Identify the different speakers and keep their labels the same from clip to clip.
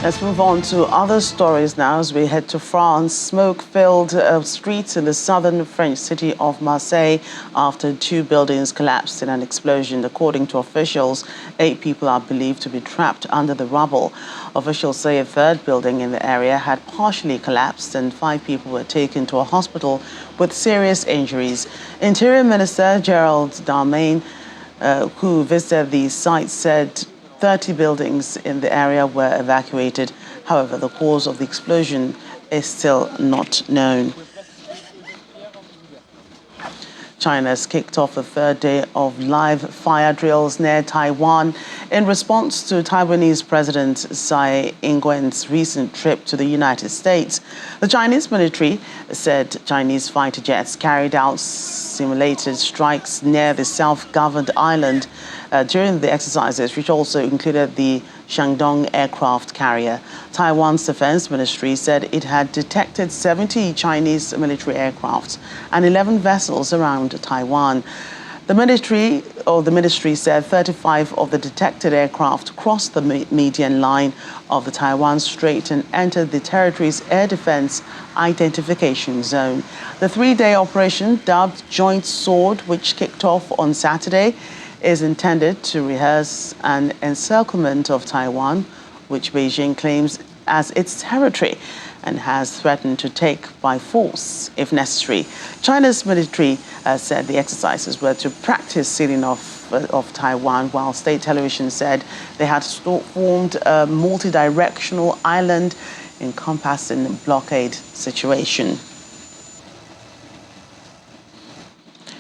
Speaker 1: Let's move on to other stories now as we head to France. Smoke-filled streets in the southern French city of Marseille after two buildings collapsed in an explosion. According to officials, 8 people are believed to be trapped under the rubble. Officials say a third building in the area had partially collapsed and 5 people were taken to a hospital with serious injuries. Interior Minister Gerald Darmanin, who visited the site, said 30 buildings in the area were evacuated. However, the cause of the explosion is still not known. China has kicked off the third day of live fire drills near Taiwan in response to Taiwanese President Tsai Ing-wen's recent trip to the United States. The Chinese military said Chinese fighter jets carried out simulated strikes near the self-governed island during the exercises, which also included the Shandong aircraft carrier. Taiwan's defense ministry said it had detected 70 Chinese military aircrafts and 11 vessels around Taiwan. The ministry said 35 of the detected aircraft crossed the median line of the Taiwan Strait and entered the territory's air defense identification zone. The 3-day operation, dubbed Joint Sword, which kicked off on Saturday, is intended to rehearse an encirclement of Taiwan, which Beijing claims as its territory and has threatened to take by force if necessary. China's military said the exercises were to practice sealing off of Taiwan, while state television said they had formed a multi-directional island encompassing a blockade situation.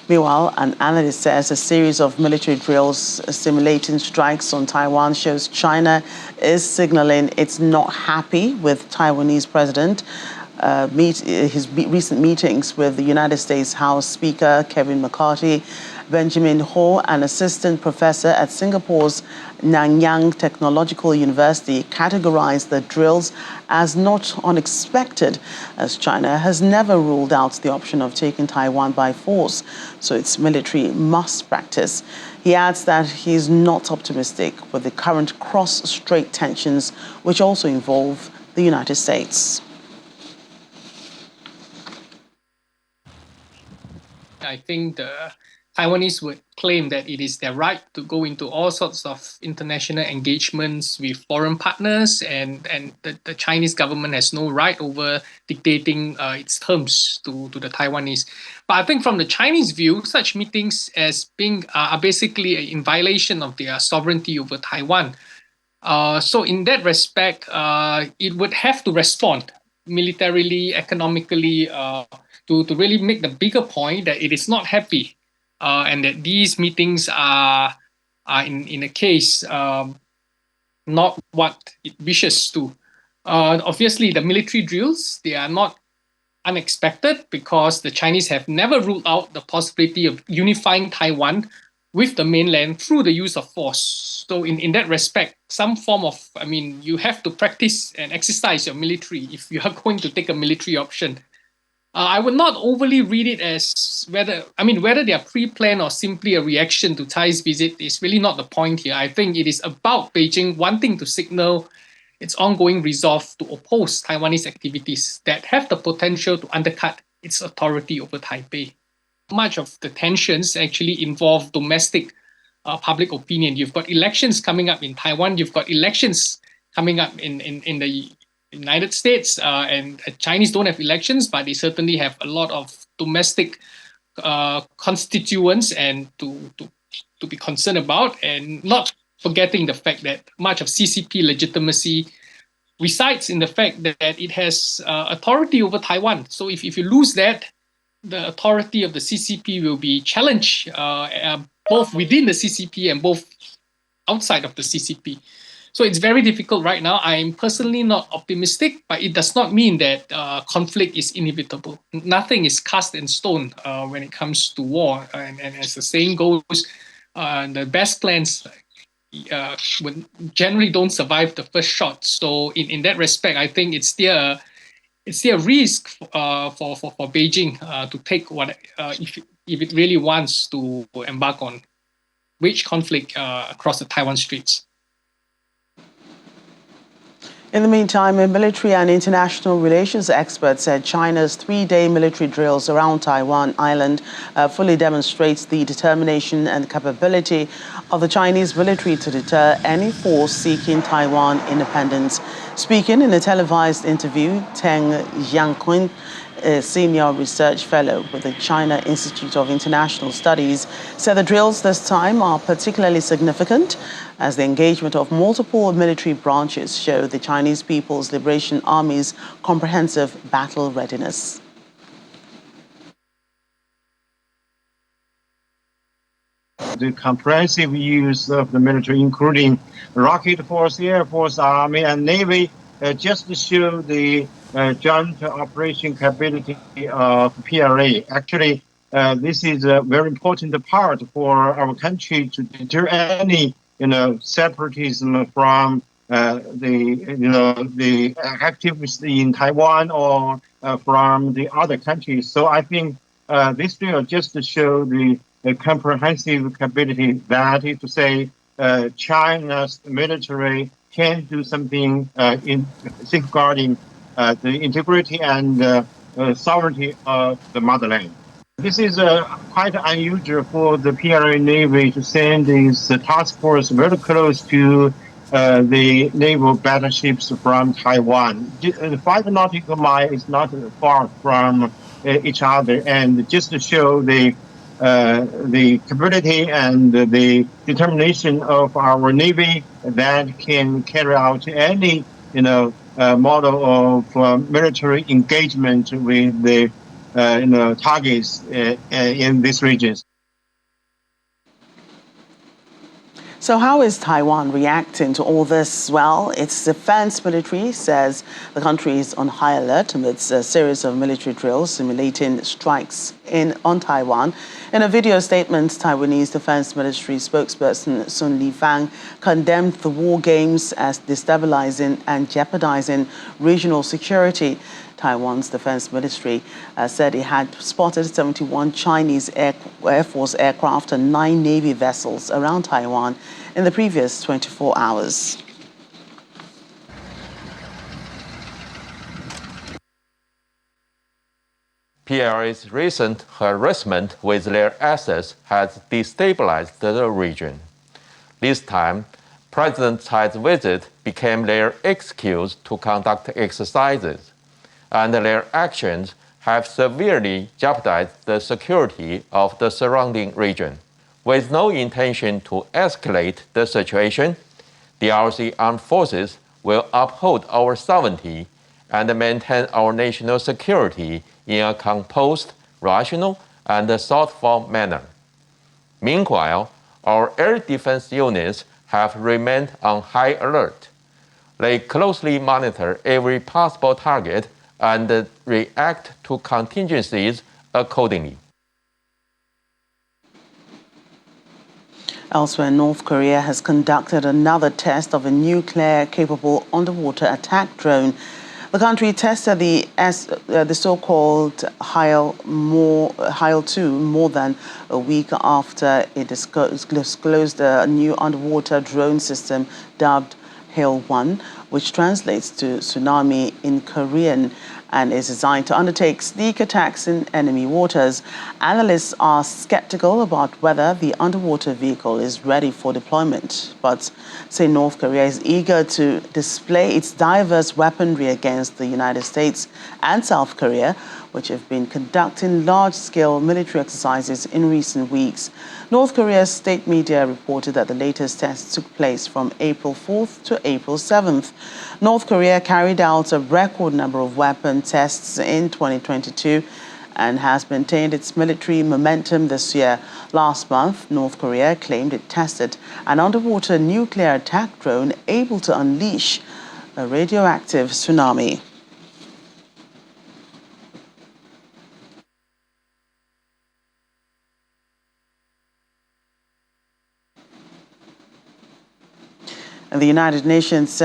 Speaker 1: Meanwhile, an analyst says a series of military drills simulating strikes on Taiwan shows China is signaling it's not happy with Taiwanese president. His recent meetings with the United States House Speaker Kevin McCarthy, Benjamin Ho, an assistant professor at Singapore's Nanyang Technological University, categorized the drills as not unexpected, as China has never ruled out the option of taking Taiwan by force, so its military must practice. He adds that he is not optimistic with the current cross-strait tensions, which also involve the United States.
Speaker 2: I think the Taiwanese would claim that it is their right to go into all sorts of international engagements with foreign partners, and the Chinese government has no right over dictating its terms to the Taiwanese. But I think from the Chinese view, such meetings as being are basically in violation of their sovereignty over Taiwan. So in that respect, it would have to respond militarily, economically, to really make the bigger point that it is not happy, and that these meetings are in a case not what it wishes to. Obviously, the military drills, they are not unexpected because the Chinese have never ruled out the possibility of unifying Taiwan with the mainland through the use of force. So in that respect, some form of, you have to practice and exercise your military if you are going to take a military option. I would not overly read it as whether they are pre-planned or simply a reaction to Tsai's visit is really not the point here. I think it is about Beijing wanting to signal its ongoing resolve to oppose Taiwanese activities that have the potential to undercut its authority over Taipei. Much of the tensions actually involve domestic public opinion. You've got elections coming up in Taiwan, you've got elections coming up in the United States, and Chinese don't have elections, but they certainly have a lot of domestic constituents and to be concerned about, and not forgetting the fact that much of CCP legitimacy resides in the fact that it has authority over Taiwan. So if you lose that, the authority of the CCP will be challenged both within the CCP and both outside of the CCP. So it's very difficult right now. I'm personally not optimistic, but it does not mean that conflict is inevitable. Nothing is cast in stone when it comes to war. And as the saying goes, the best plans generally don't survive the first shot. So in that respect, I think it's still a risk for Beijing to take what if it really wants to embark on wage conflict across the Taiwan Straits.
Speaker 1: In the meantime, a military and international relations expert said China's three-day military drills around Taiwan Island fully demonstrates the determination and capability of the Chinese military to deter any force seeking Taiwan independence. Speaking in a televised interview, Teng Jiangqun, a senior research fellow with the China Institute of International Studies, said the drills this time are particularly significant as the engagement of multiple military branches show the Chinese People's Liberation Army's comprehensive battle readiness.
Speaker 3: The comprehensive use of the military, including rocket force, air force, army, and navy, just to show the joint operation capability of PRA. Actually, this is a very important part for our country to deter any, separatism from the activities in Taiwan or from the other countries. So I think this will just show the comprehensive capability, that is to say, China's military can do something in safeguarding the integrity and sovereignty of the motherland. This is quite unusual for the PRA Navy to send this task force very close to the naval battleships from Taiwan. The 5 nautical miles is not far from each other, and just to show the capability and the determination of our Navy that can carry out any, model of military engagement with the, targets in these regions.
Speaker 1: So how is Taiwan reacting to all this? Well, its defense military says the country is on high alert amidst a series of military drills simulating strikes on Taiwan. In a video statement, Taiwanese Defense Ministry spokesperson Sun Lifang condemned the war games as destabilizing and jeopardizing regional security. Taiwan's defense ministry said it had spotted 71 Chinese Air Force aircraft and 9 Navy vessels around Taiwan in the previous 24 hours.
Speaker 4: PRA's recent harassment with their assets has destabilized the region. This time, President Tsai's visit became their excuse to conduct exercises, and their actions have severely jeopardized the security of the surrounding region. With no intention to escalate the situation, the RC Armed Forces will uphold our sovereignty and maintain our national security in a composed, rational, and thoughtful manner. Meanwhile, our air defense units have remained on high alert. They closely monitor every possible target and react to contingencies accordingly.
Speaker 1: Elsewhere, North Korea has conducted another test of a nuclear-capable underwater attack drone. The country tested the so-called Hyle-2 more than a week after it disclosed a new underwater drone system dubbed Hail-1, which translates to tsunami in Korean and is designed to undertake sneak attacks in enemy waters. Analysts are skeptical about whether the underwater vehicle is ready for deployment, but say North Korea is eager to display its diverse weaponry against the United States and South Korea, which have been conducting large-scale military exercises in recent weeks. North Korea's state media reported that the latest tests took place from April 4th to April 7th. North Korea carried out a record number of weapon tests in 2022 and has maintained its military momentum this year. Last month, North Korea claimed it tested an underwater nuclear attack drone able to unleash a radioactive tsunami. And the United Nations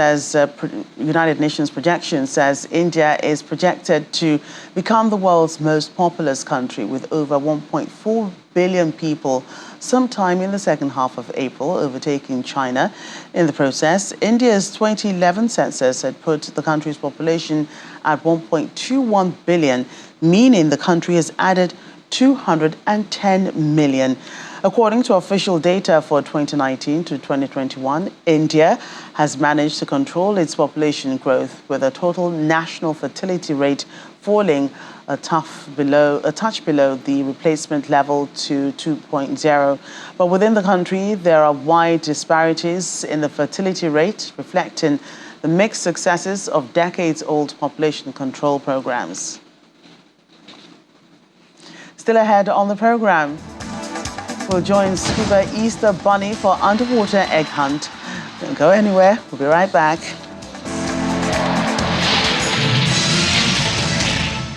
Speaker 1: projection says India is projected to become the world's most populous country with over 1.4 billion people sometime in the second half of April, overtaking China. In the process, India's 2011 census had put the country's population at 1.21 billion, meaning the country has added 210 million. According to official data for 2019 to 2021, India has managed to control its population growth with a total national fertility rate falling a touch below the replacement level to 2.0. But within the country, there are wide disparities in the fertility rate, reflecting the mixed successes of decades-old population control programs. Still ahead on the program, we'll join Scuba Easter Bunny for underwater egg hunt. Don't go anywhere. We'll be right back.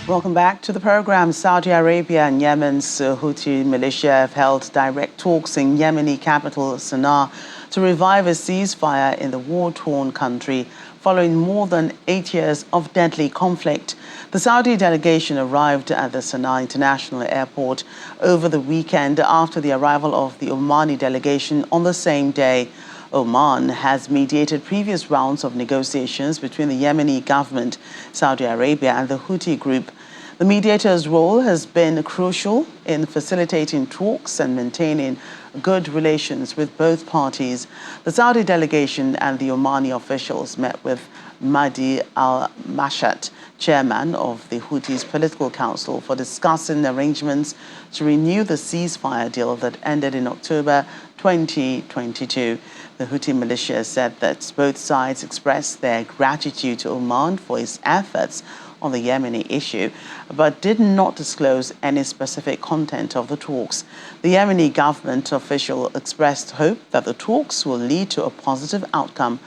Speaker 1: Welcome back to the program. Saudi Arabia and Yemen's Houthi militia have held direct talks in Yemeni capital Sana'a to revive a ceasefire in the war-torn country following more than 8 years of deadly conflict. The Saudi delegation arrived at the Sana'a International Airport over the weekend after the arrival of the Omani delegation on the same day. Oman has mediated previous rounds of negotiations between the Yemeni government, Saudi Arabia, and the Houthi group. The mediator's role has been crucial in facilitating talks and maintaining good relations with both parties. The Saudi delegation and the Omani officials met with Mahdi al-Mashat, chairman of the Houthis' political council, for discussing arrangements to renew the ceasefire deal that ended in October 2022. The Houthi militia said that both sides expressed their gratitude to Oman for its efforts on the Yemeni issue, but did not disclose any specific content of the talks. The Yemeni government official expressed hope that the talks will lead to a positive outcome.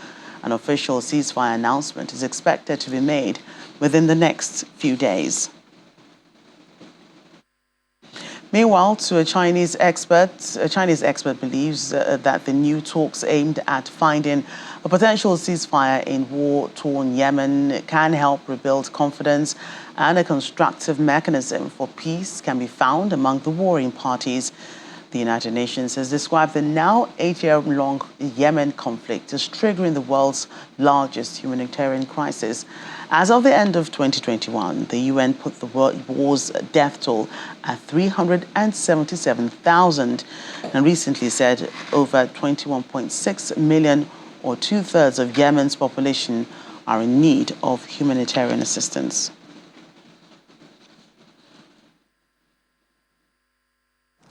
Speaker 1: An official ceasefire announcement is expected to be made within the next few days. Meanwhile, a Chinese expert believes that the new talks aimed at finding a potential ceasefire in war-torn Yemen can help rebuild confidence, and a constructive mechanism for peace can be found among the warring parties. The United Nations has described the now 8-year-long Yemen conflict as triggering the world's largest humanitarian crisis. As of the end of 2021, the UN put the war's death toll at 377,000 and recently said over 21.6 million, or two-thirds of Yemen's population, are in need of humanitarian assistance.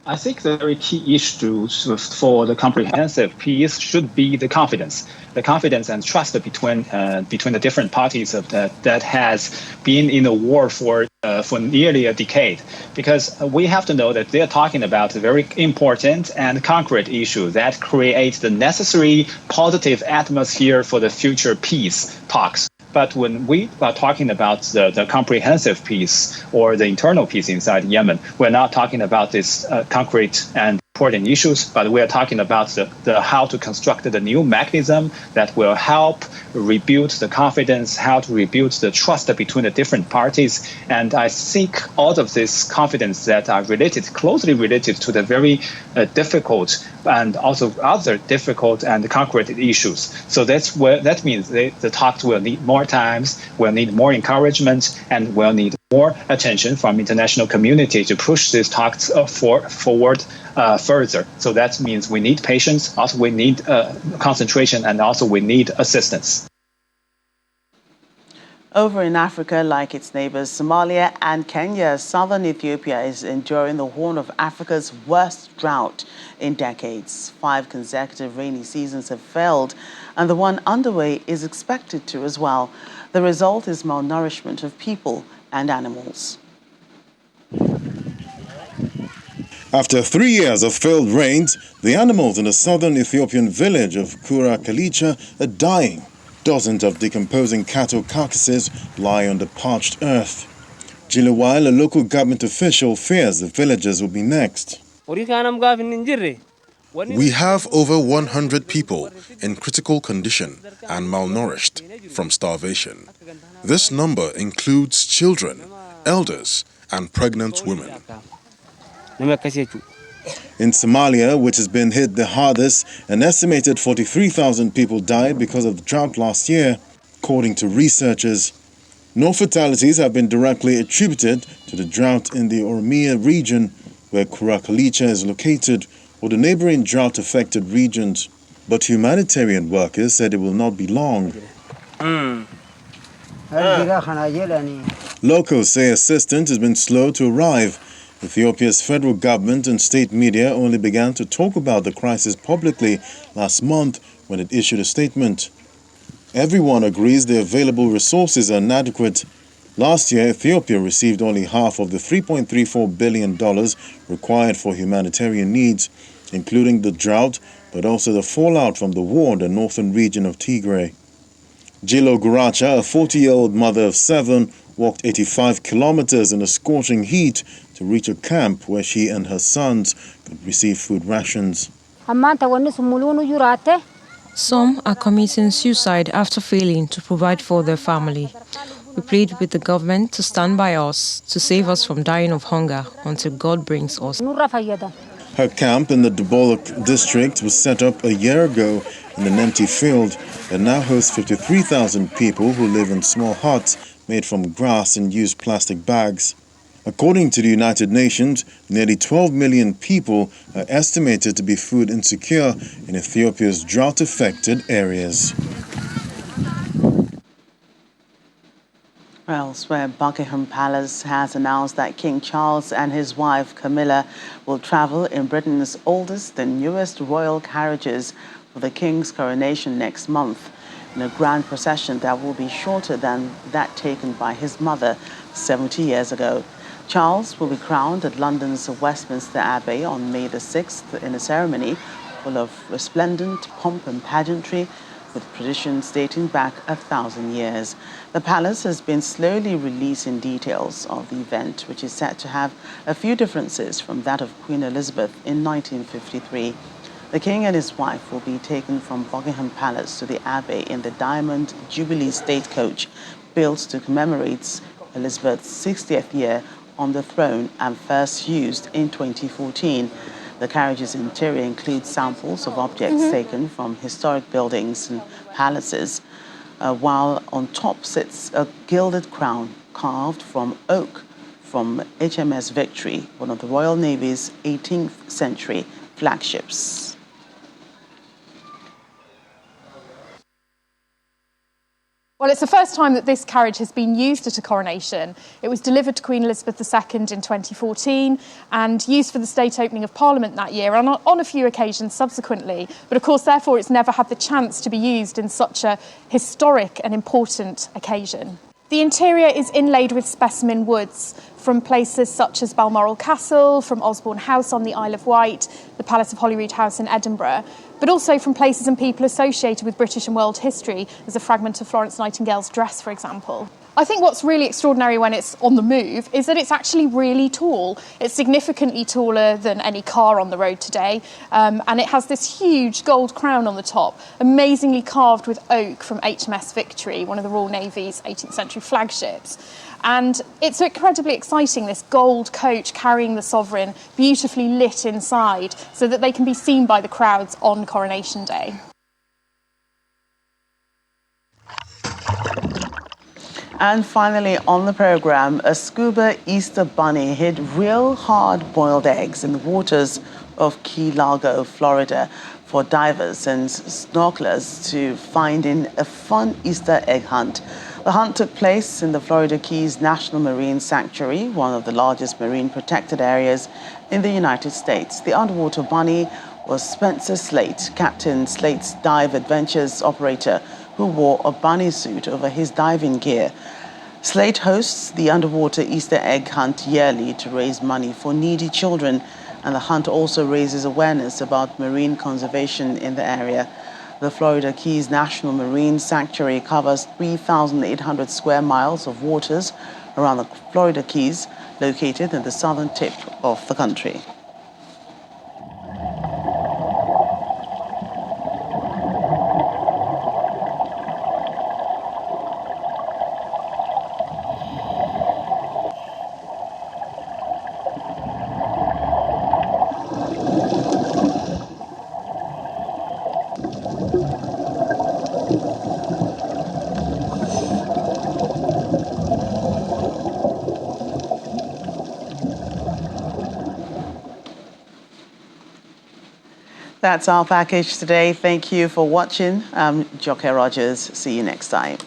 Speaker 5: I think the very key issues for the comprehensive peace should be the confidence and trust between the different parties that has been in a war for nearly a decade. Because we have to know that they are talking about a very important and concrete issue that creates the necessary positive atmosphere for the future peace talks. But when we are talking about the comprehensive peace or the internal peace inside Yemen, we're not talking about this concrete and important issues, but we are talking about the how to construct the new mechanism that will help rebuild the confidence, how to rebuild the trust between the different parties. And I think all of this confidence that are closely related to the very difficult and also other difficult and concrete issues. So that means the talks will need more times, will need more encouragement, and will need more attention from international community to push these talks forward further. So that means we need patience, also we need concentration, and also we need assistance.
Speaker 1: Over in Africa, like its neighbors Somalia and Kenya, southern Ethiopia is enduring the Horn of Africa's worst drought in decades. 5 consecutive rainy seasons have failed, and the one underway is expected to as well. The result is malnourishment of people and animals.
Speaker 6: After 3 years of failed rains, the animals in the southern Ethiopian village of Kura Kalicha are dying. Dozens of decomposing cattle carcasses lie on the parched earth. Jilawile, a local government official, fears the villagers will be next. We have over 100 people in critical condition and malnourished from starvation. This number includes children, elders, and pregnant women. In Somalia, which has been hit the hardest, an estimated 43,000 people died because of the drought last year, according to researchers. No fatalities have been directly attributed to the drought in the Oromia region, where Kurakalicha is located, or the neighboring drought-affected regions. But humanitarian workers said it will not be long. Locals say assistance has been slow to arrive. Ethiopia's federal government and state media only began to talk about the crisis publicly last month when it issued a statement. Everyone agrees the available resources are inadequate. Last year, Ethiopia received only half of the $3.34 billion required for humanitarian needs, including the drought, but also the fallout from the war in the northern region of Tigray. Jilo Guracha, a 40-year-old mother of 7, walked 85 kilometers in the scorching heat to reach a camp where she and her sons could receive food rations.
Speaker 7: Some are committing suicide after failing to provide for their family. We plead with the government to stand by us, to save us from dying of hunger until God brings us.
Speaker 6: Her camp in the Dubolok district was set up a year ago in an empty field that now hosts 53,000 people who live in small huts made from grass and used plastic bags. According to the United Nations, nearly 12 million people are estimated to be food insecure in Ethiopia's drought-affected areas.
Speaker 1: Elsewhere, Buckingham Palace has announced that King Charles and his wife Camilla will travel in Britain's oldest and newest royal carriages for the King's coronation next month, in a grand procession that will be shorter than that taken by his mother 70 years ago. Charles will be crowned at London's Westminster Abbey on May the 6th in a ceremony full of resplendent pomp and pageantry, with traditions dating back 1,000 years. The palace has been slowly releasing details of the event, which is set to have a few differences from that of Queen Elizabeth in 1953. The King and his wife will be taken from Buckingham Palace to the Abbey in the Diamond Jubilee State Coach, built to commemorate Elizabeth's 60th year on the throne and first used in 2014. The carriage's interior includes samples of objects taken from historic buildings and palaces, while on top sits a gilded crown carved from oak from HMS Victory, one of the Royal Navy's 18th century flagships.
Speaker 8: Well, it's the first time that this carriage has been used at a coronation. It was delivered to Queen Elizabeth II in 2014 and used for the state opening of Parliament that year and on a few occasions subsequently. But of course, therefore, it's never had the chance to be used in such a historic and important occasion. The interior is inlaid with specimen woods from places such as Balmoral Castle, from Osborne House on the Isle of Wight, the Palace of Holyrood House in Edinburgh, but also from places and people associated with British and world history. There's a fragment of Florence Nightingale's dress, for example. I think what's really extraordinary when it's on the move is that it's actually really tall. It's significantly taller than any car on the road today, and it has this huge gold crown on the top, amazingly carved with oak from HMS Victory, one of the Royal Navy's 18th century flagships. And it's incredibly exciting, this gold coach carrying the sovereign, beautifully lit inside, so that they can be seen by the crowds on Coronation Day.
Speaker 1: And finally on the program, a scuba Easter bunny hid real hard-boiled eggs in the waters of Key Largo, Florida, for divers and snorkelers to find in a fun Easter egg hunt. The hunt took place in the Florida Keys National Marine Sanctuary, one of the largest marine protected areas in the United States. The underwater bunny was Spencer Slate, Captain Slate's Dive Adventures operator, who wore a bunny suit over his diving gear. Slate hosts the underwater Easter egg hunt yearly to raise money for needy children, and the hunt also raises awareness about marine conservation in the area. The Florida Keys National Marine Sanctuary covers 3,800 square miles of waters around the Florida Keys, located in the southern tip of the country. That's our package today. Thank you for watching. I'm Joke Rogers. See you next time.